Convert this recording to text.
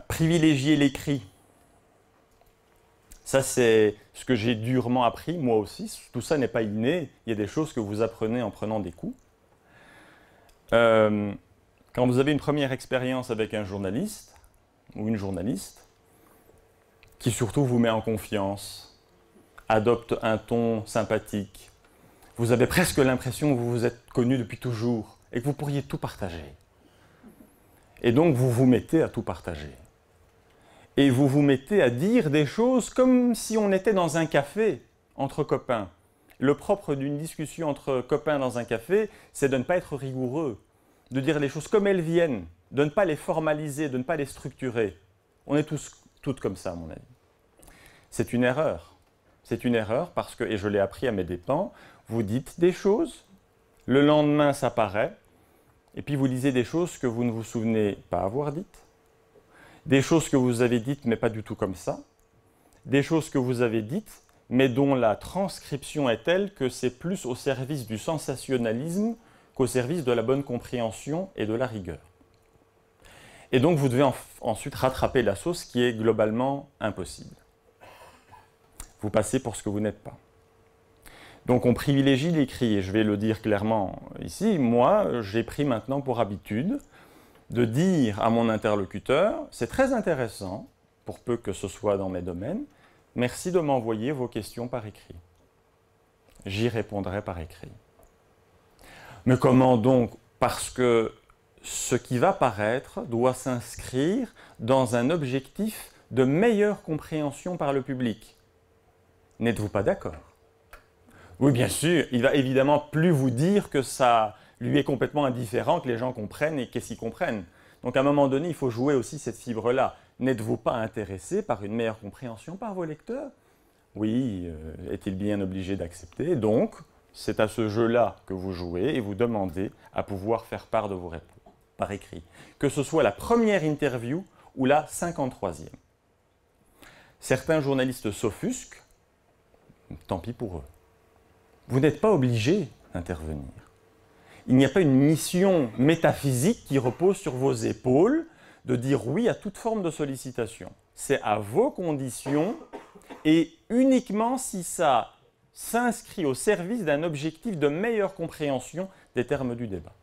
Privilégier l'écrit. Ça, c'est ce que j'ai durement appris, moi aussi. Tout ça n'est pas inné. Il y a des choses que vous apprenez en prenant des coups. Quand vous avez une première expérience avec un journaliste ou une journaliste, qui surtout vous met en confiance, adopte un ton sympathique, vous avez presque l'impression que vous vous êtes connu depuis toujours et que vous pourriez tout partager. Et donc vous vous mettez à tout partager. Et vous vous mettez à dire des choses comme si on était dans un café entre copains. Le propre d'une discussion entre copains dans un café, c'est de ne pas être rigoureux, de dire les choses comme elles viennent, de ne pas les formaliser, de ne pas les structurer. On est tous, toutes comme ça, à mon avis. C'est une erreur. C'est une erreur parce que, et je l'ai appris à mes dépens, vous dites des choses, le lendemain ça paraît, et puis vous lisez des choses que vous ne vous souvenez pas avoir dites, des choses que vous avez dites mais pas du tout comme ça, des choses que vous avez dites mais dont la transcription est telle que c'est plus au service du sensationnalisme qu'au service de la bonne compréhension et de la rigueur. Et donc vous devez ensuite rattraper la sauce qui est globalement impossible. Vous passez pour ce que vous n'êtes pas. Donc on privilégie l'écrit, et je vais le dire clairement ici, moi j'ai pris maintenant pour habitude de dire à mon interlocuteur, c'est très intéressant, pour peu que ce soit dans mes domaines, merci de m'envoyer vos questions par écrit. J'y répondrai par écrit. Mais comment donc? Parce que ce qui va paraître doit s'inscrire dans un objectif de meilleure compréhension par le public. N'êtes-vous pas d'accord? Oui, bien sûr, il va évidemment plus vous dire que ça lui est complètement indifférent, que les gens comprennent et qu'est-ce qu'ils comprennent. Donc à un moment donné, il faut jouer aussi cette fibre-là. N'êtes-vous pas intéressé par une meilleure compréhension par vos lecteurs? Oui, est-il bien obligé d'accepter? Donc, c'est à ce jeu-là que vous jouez et vous demandez à pouvoir faire part de vos réponses par écrit. Que ce soit la première interview ou la 53e. Certains journalistes s'offusquent, tant pis pour eux. Vous n'êtes pas obligé d'intervenir. Il n'y a pas une mission métaphysique qui repose sur vos épaules de dire oui à toute forme de sollicitation. C'est à vos conditions et uniquement si ça s'inscrit au service d'un objectif de meilleure compréhension des termes du débat.